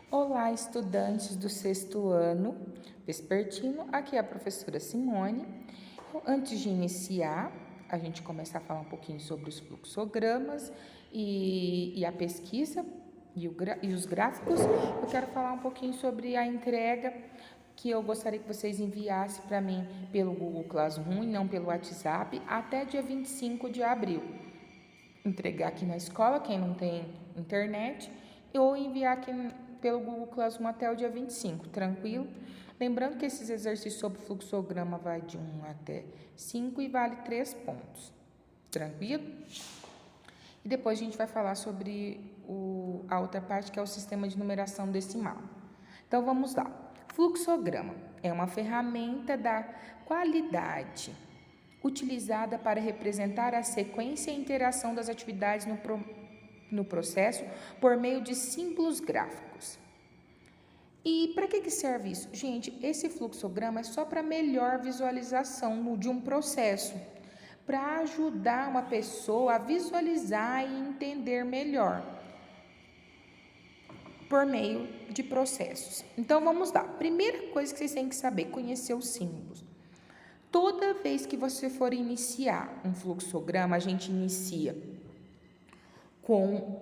Olá, estudantes do sexto ano vespertino, aqui é a professora Simone. Antes de iniciar, a gente começar a falar um pouquinho sobre os fluxogramas e a pesquisa e os gráficos. Eu quero falar um pouquinho sobre a entrega que eu gostaria que vocês enviassem para mim pelo Google Classroom e não pelo WhatsApp até dia 25 de abril. Entregar aqui na escola, quem não tem internet, ou enviar aqui pelo Google Classroom até o dia 25, tranquilo? Lembrando que esses exercícios sobre fluxograma vai de 1 até 5 e vale 3 pontos, tranquilo? E depois a gente vai falar sobre a outra parte, que é o sistema de numeração decimal. Então, vamos lá. Fluxograma é uma ferramenta da qualidade utilizada para representar a sequência e interação das atividades no processo por meio de símbolos gráficos. E para que serve isso? Gente, esse fluxograma é só para melhor visualização de um processo, para ajudar uma pessoa a visualizar e entender melhor por meio de processos. Então, vamos lá. Primeira coisa que vocês têm que saber, conhecer os símbolos. Toda vez que você for iniciar um fluxograma, a gente inicia com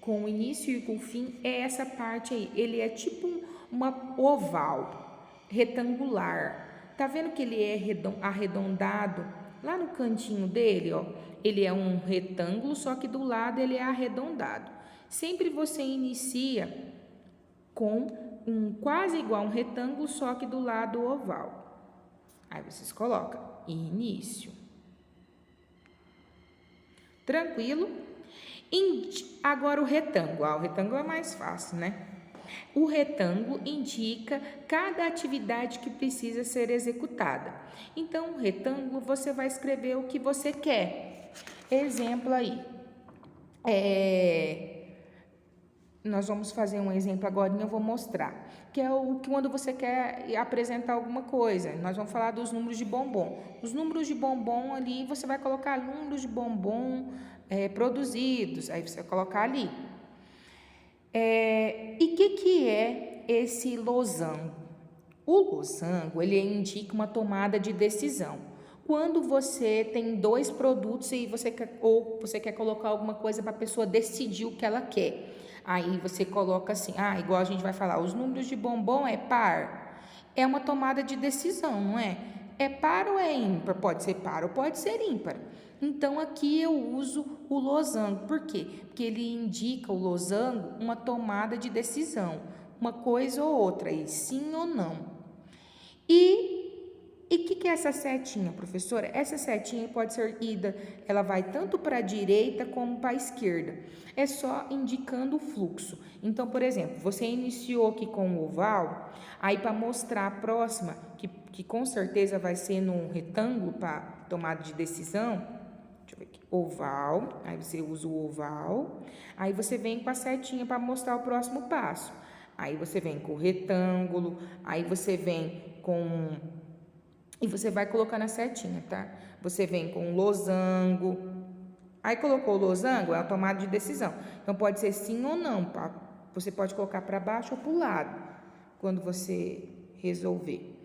o início e com o fim, é essa parte aí. Ele é tipo uma oval, retangular. Tá vendo que ele é arredondado? Lá no cantinho dele, ó, ele é um retângulo, só que do lado ele é arredondado. Sempre você inicia com um quase igual um retângulo, só que do lado oval. Aí vocês colocam início. Tranquilo? Agora o retângulo. O retângulo é mais fácil, né? O retângulo indica cada atividade que precisa ser executada. Então, o retângulo você vai escrever o que você quer. Exemplo aí. Nós vamos fazer um exemplo agora e eu vou mostrar, que é quando você quer apresentar alguma coisa. Nós vamos falar dos números de bombom. Os números de bombom ali, você vai colocar números de bombom produzidos, aí você vai colocar ali. E o que é esse losango? O losango, ele indica uma tomada de decisão. Quando você tem dois produtos e você quer colocar alguma coisa para a pessoa decidir o que ela quer. Aí você coloca assim, igual a gente vai falar, os números de bombom é par. É uma tomada de decisão, não é? É par ou é ímpar? Pode ser par ou pode ser ímpar. Então, aqui eu uso o losango. Por quê? Porque ele indica o losango uma tomada de decisão. Uma coisa ou outra, aí, sim ou não. E o que é essa setinha, professora? Essa setinha pode ser ela vai tanto para a direita como para a esquerda. É só indicando o fluxo. Então, por exemplo, você iniciou aqui com o oval, aí para mostrar a próxima, que com certeza vai ser num retângulo para tomada de decisão, deixa eu ver aqui, oval, aí você usa o oval, aí você vem com a setinha para mostrar o próximo passo. Aí você vem com o retângulo, aí você vem e você vai colocando a setinha, tá? Você vem com o losango. Aí colocou o losango, é a tomada de decisão. Então, pode ser sim ou não. Você pode colocar para baixo ou para o lado, quando você resolver.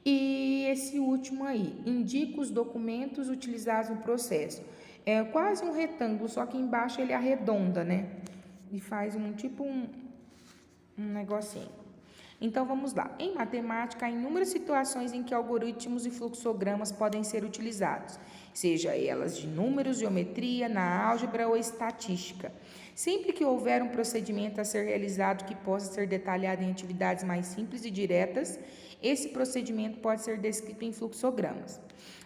E esse último aí, indica os documentos utilizados no processo. É quase um retângulo, só que embaixo ele arredonda, né? E faz um negocinho. Então, vamos lá. Em matemática, há inúmeras situações em que algoritmos e fluxogramas podem ser utilizados, seja elas de números, geometria, na álgebra ou estatística. Sempre que houver um procedimento a ser realizado que possa ser detalhado em atividades mais simples e diretas, esse procedimento pode ser descrito em fluxogramas.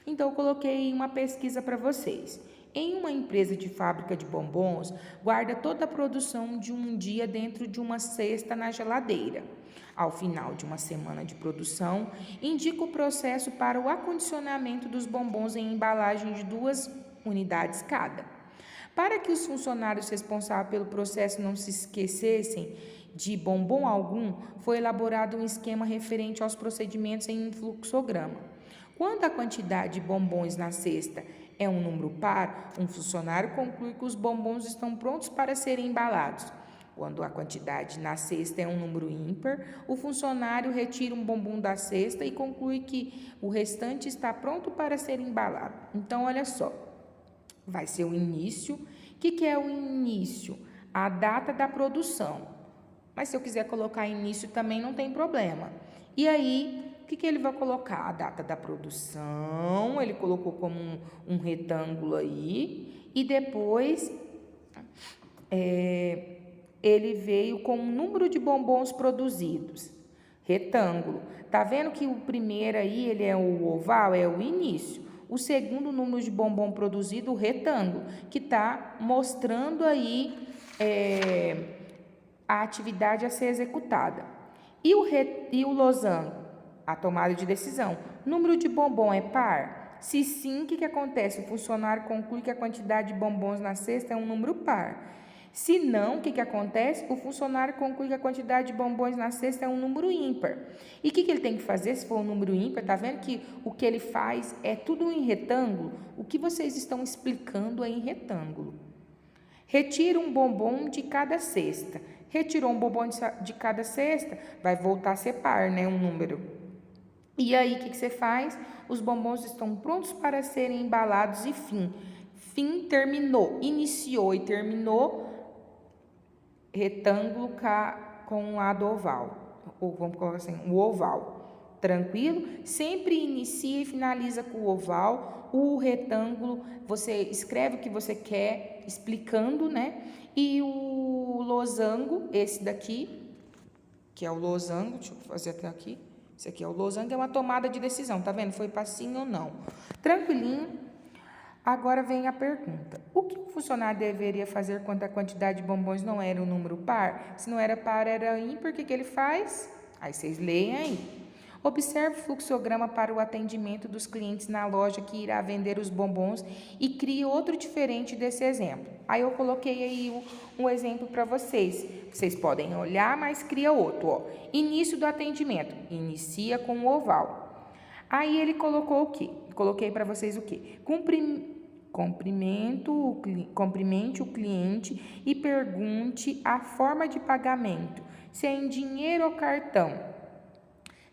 Então, eu coloquei uma pesquisa para vocês. Em uma empresa de fábrica de bombons, guarda toda a produção de um dia dentro de uma cesta na geladeira. Ao final de uma semana de produção, indica o processo para o acondicionamento dos bombons em embalagem de 2 unidades cada. Para que os funcionários responsáveis pelo processo não se esquecessem de bombom algum, foi elaborado um esquema referente aos procedimentos em um fluxograma. Quando a quantidade de bombons na cesta é um número par, um funcionário conclui que os bombons estão prontos para serem embalados. Quando a quantidade na cesta é um número ímpar, o funcionário retira um bombom da cesta e conclui que o restante está pronto para ser embalado. Então, olha só, vai ser o início. O que é o início? A data da produção. Mas se eu quiser colocar início também não tem problema. E aí, o que ele vai colocar? A data da produção, ele colocou como um retângulo aí, e depois ele veio com o número de bombons produzidos, retângulo. Tá vendo que o primeiro aí, ele é o oval, é o início. O segundo número de bombom produzido, o retângulo, que tá mostrando aí a atividade a ser executada. E o losango? A tomada de decisão. Número de bombom é par? Se sim, o que acontece? O funcionário conclui que a quantidade de bombons na cesta é um número par. Se não, o que acontece? O funcionário conclui que a quantidade de bombons na cesta é um número ímpar. E o que ele tem que fazer se for um número ímpar? Tá vendo que o que ele faz é tudo em retângulo? O que vocês estão explicando é em retângulo. Retira um bombom de cada cesta. Retirou um bombom de cada cesta, vai voltar a ser par, né? Um número. E aí, o que você faz? Os bombons estão prontos para serem embalados e fim. Fim, terminou. Iniciou e terminou. Retângulo com um lado oval. Ou vamos colocar assim, o oval. Tranquilo? Sempre inicia e finaliza com o oval. O retângulo, você escreve o que você quer, explicando, né? E o losango, esse daqui, que é o losango, deixa eu fazer até aqui. Esse aqui é o losango, é uma tomada de decisão, tá vendo? Foi para sim ou não. Tranquilinho. Agora vem a pergunta. O que o funcionário deveria fazer quando a quantidade de bombons não era um número par? Se não era par, era ímpar, o que ele faz? Aí vocês leem aí. Observe o fluxograma para o atendimento dos clientes na loja que irá vender os bombons e crie outro diferente desse exemplo. Aí eu coloquei aí um exemplo para vocês. Vocês podem olhar, mas cria outro. Ó. Início do atendimento. Inicia com o oval. Aí ele colocou o quê? Coloquei para vocês o quê? Cumprimente o cliente e pergunte a forma de pagamento, se é em dinheiro ou cartão.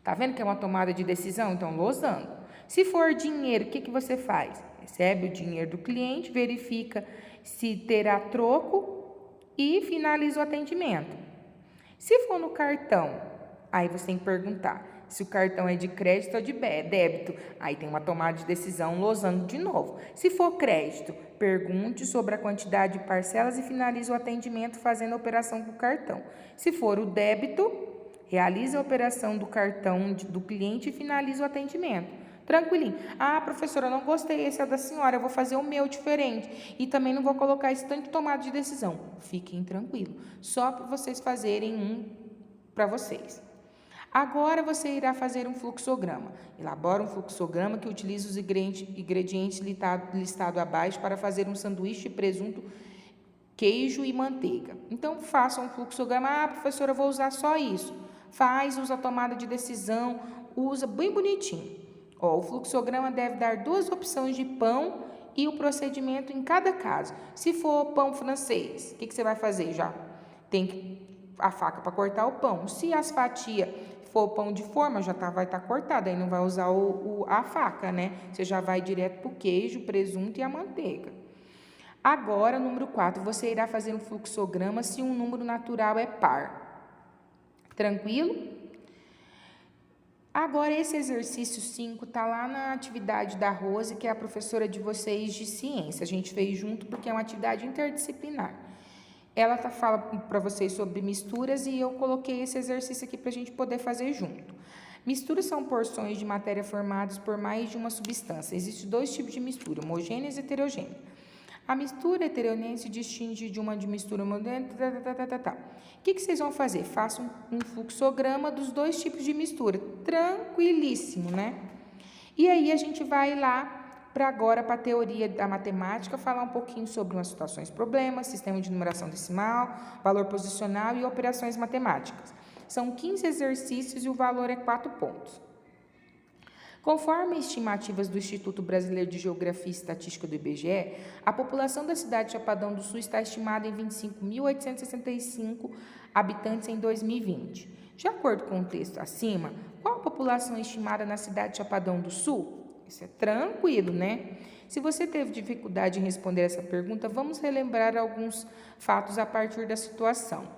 Tá vendo que é uma tomada de decisão? Então, losango. Se for dinheiro, o que você faz? Recebe o dinheiro do cliente, verifica se terá troco e finaliza o atendimento. Se for no cartão, aí você tem que perguntar se o cartão é de crédito ou de débito. Aí tem uma tomada de decisão, losango de novo. Se for crédito, pergunte sobre a quantidade de parcelas e finalize o atendimento fazendo a operação com o cartão. Se for o débito, realize a operação do cartão do cliente e finalize o atendimento. Tranquilinho. Ah, professora, eu não gostei, esse é da senhora, eu vou fazer o meu diferente. E também não vou colocar esse tanto de tomada de decisão. Fiquem tranquilos. Só para vocês fazerem um para vocês. Agora você irá fazer um fluxograma. Elabora um fluxograma que utiliza os ingredientes listados abaixo para fazer um sanduíche de presunto, queijo e manteiga. Então, faça um fluxograma. Ah, professora, eu vou usar só isso. Usa a tomada de decisão, usa bem bonitinho. Ó, o fluxograma deve dar 2 opções de pão e o procedimento em cada caso. Se for pão francês, o que você vai fazer já? Tem a faca para cortar o pão. Se as fatias for pão de forma, já vai estar cortado, aí não vai usar a faca, né? Você já vai direto para o queijo, presunto e a manteiga. Agora, número 4, você irá fazer um fluxograma se um número natural é par. Tranquilo? Agora, esse exercício 5 está lá na atividade da Rose, que é a professora de vocês de ciência. A gente fez junto porque é uma atividade interdisciplinar. Ela fala para vocês sobre misturas e eu coloquei esse exercício aqui para a gente poder fazer junto. Misturas são porções de matéria formadas por mais de uma substância. Existem 2 tipos de mistura, homogêneas e heterogêneas. A mistura heterogênea se distingue de uma de mistura homogênea. O que vocês vão fazer? Façam um fluxograma dos 2 tipos de mistura. Tranquilíssimo, né? E aí a gente vai lá para a teoria da matemática, falar um pouquinho sobre umas situações, problemas, sistema de numeração decimal, valor posicional e operações matemáticas. São 15 exercícios e o valor é 4 pontos. Conforme estimativas do Instituto Brasileiro de Geografia e Estatística do IBGE, a população da cidade de Chapadão do Sul está estimada em 25.865 habitantes em 2020. De acordo com o texto acima, qual a população estimada na cidade de Chapadão do Sul? Isso é tranquilo, né? Se você teve dificuldade em responder essa pergunta, vamos relembrar alguns fatos a partir da situação.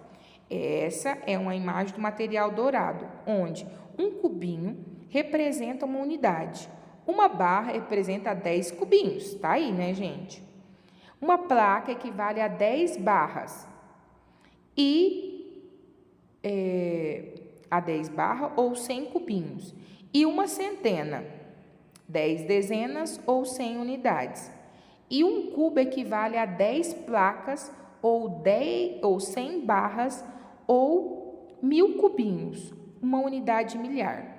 Essa é uma imagem do material dourado, onde um cubinho representa uma unidade. Uma barra representa 10 cubinhos. Tá aí, né, gente? Uma placa equivale a 10 barras. A 10 barras ou 100 cubinhos. E uma centena, 10 dezenas ou 100 unidades. E um cubo equivale a 10 placas ou 100 barras ou 1000 cubinhos, uma unidade milhar.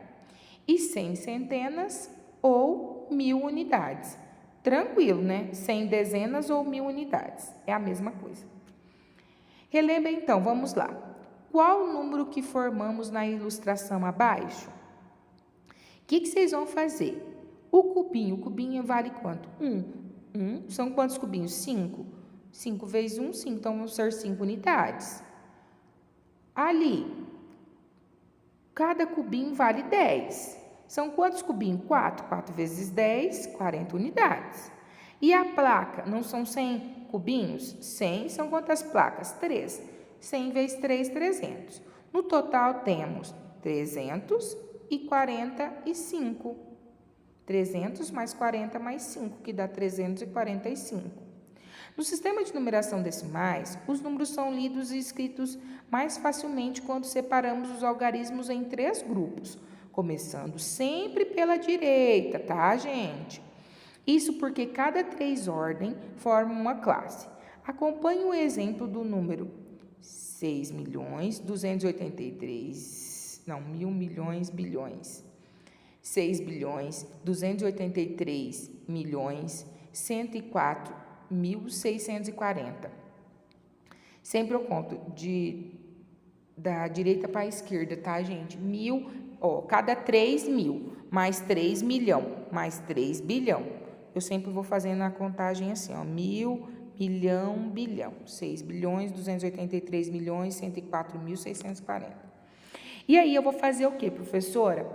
E 100 centenas ou 1000 unidades. Tranquilo, né? 100 dezenas ou 1000 unidades. É a mesma coisa. Relembra então, vamos lá. Qual o número que formamos na ilustração abaixo? O que vocês vão fazer? O cubinho vale quanto? 1. São quantos cubinhos? 5. 5 vezes 1, 5. Então, vão ser 5 unidades. Ali, cada cubinho vale 10. São quantos cubinhos? 4. 4 vezes 10, 40 unidades. E a placa, não são 100 cubinhos? 100 são quantas placas? 3. 100 vezes 3, 300. No total, temos 345. 300 mais 40 mais 5, que dá 345. No sistema de numeração decimais, os números são lidos e escritos mais facilmente quando separamos os algarismos em 3 grupos, começando sempre pela direita, tá, gente? Isso porque cada 3 ordens formam uma classe. Acompanhe o exemplo do número 6.283, bilhões. 6.283.104.640. Sempre eu conto da direita para a esquerda, tá, gente? Cada 3 mil, mais 3 milhão, mais 3 bilhão. Eu sempre vou fazendo a contagem assim, ó, 1000, milhão, bilhão. 6.283.104.640. E aí, eu vou fazer o quê, professora?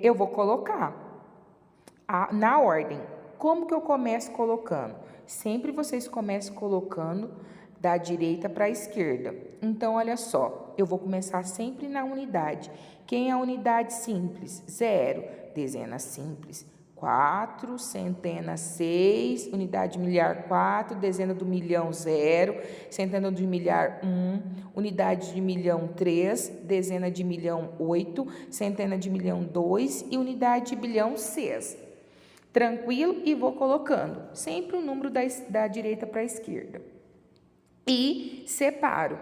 Eu vou colocar na ordem. Como que eu começo colocando? Sempre vocês começam colocando da direita para a esquerda. Então, olha só, eu vou começar sempre na unidade. Quem é a unidade simples? 0. Dezena simples, 4. Centena, 6. Unidade milhar, 4. Dezena do milhão, 0. Centena de milhar, 1. Unidade de milhão, 3. Dezena de milhão, 8. Centena de milhão, 2. E unidade de bilhão, 6. Tranquilo? E vou colocando sempre o número da direita para a esquerda. E separo.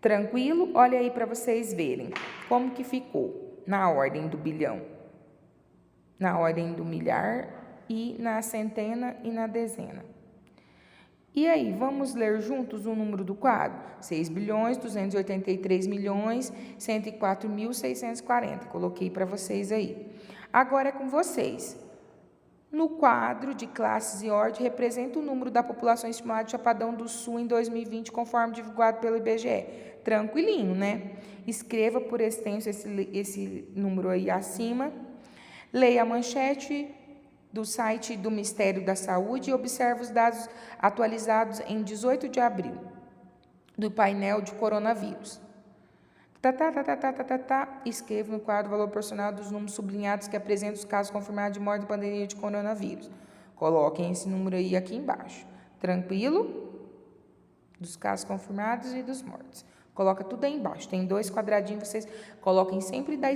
Tranquilo? Olha aí para vocês verem como que ficou na ordem do bilhão, na ordem do milhar e na centena e na dezena. E aí, vamos ler juntos o número do quadro? 6.283.104.640. Coloquei para vocês aí. Agora é com vocês. No quadro de classes e ordem, representa o número da população estimada de Chapadão do Sul em 2020, conforme divulgado pelo IBGE. Tranquilinho, né? Escreva por extenso esse número aí acima. Leia a manchete do site do Ministério da Saúde e observe os dados atualizados em 18 de abril do painel de coronavírus. Escreva no quadro o valor proporcional dos números sublinhados que apresentam os casos confirmados de morte da pandemia de coronavírus. Coloquem esse número aí aqui embaixo. Tranquilo? Dos casos confirmados e dos mortos. Coloca tudo aí embaixo. Tem 2 quadradinhos, vocês coloquem sempre da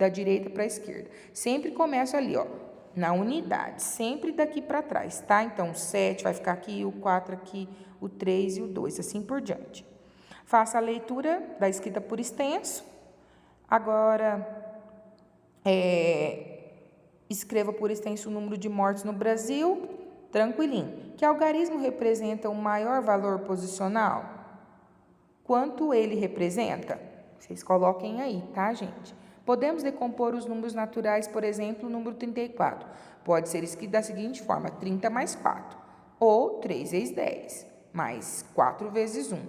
direita para a esquerda. Sempre começa ali, ó, na unidade, sempre daqui para trás, tá? Então, o 7 vai ficar aqui, o 4 aqui, o 3 e o 2, assim por diante. Faça a leitura da escrita por extenso. Agora, escreva por extenso o número de mortes no Brasil. Tranquilinho. Que algarismo representa o maior valor posicional? Quanto ele representa? Vocês coloquem aí, tá, gente? Podemos decompor os números naturais, por exemplo, o número 34. Pode ser escrito da seguinte forma: 30 mais 4, ou 3 vezes 10, mais 4 vezes 1.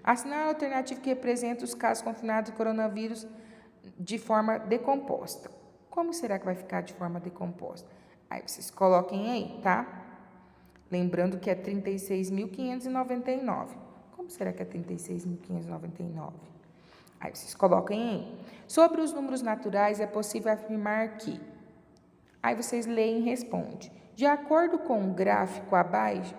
Assinale a alternativa que representa os casos confirmados do coronavírus de forma decomposta. Como será que vai ficar de forma decomposta? Aí vocês coloquem aí, tá? Lembrando que é 36.599. Como será que é 36.599? Aí vocês coloquem aí. Sobre os números naturais, é possível afirmar que... Aí vocês leem e respondem. De acordo com o gráfico abaixo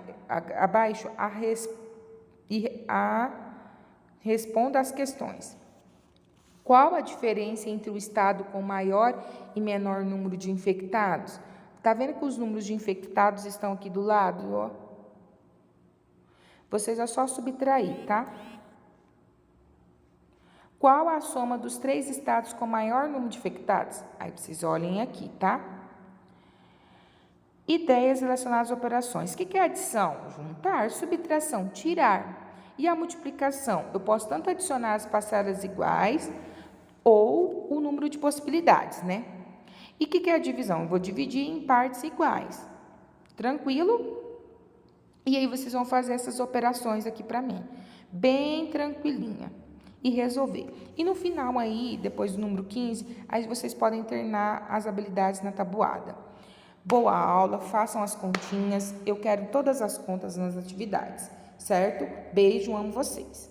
responda as questões. Qual a diferença entre o estado com maior e menor número de infectados? Tá vendo que os números de infectados estão aqui do lado, ó? Vocês é só subtrair, tá? Qual a soma dos 3 estados com maior número de infectados? Aí vocês olhem aqui, tá? Ideias relacionadas às operações. O que é adição? Juntar, subtração, tirar. E a multiplicação? Eu posso tanto adicionar as parcelas iguais ou o número de possibilidades, né? E o que é a divisão? Eu vou dividir em partes iguais. Tranquilo? E aí vocês vão fazer essas operações aqui para mim. Bem tranquilinha. E resolver. E no final aí, depois do número 15, aí vocês podem internar as habilidades na tabuada. Boa aula, façam as continhas. Eu quero todas as contas nas atividades, certo? Beijo, amo vocês.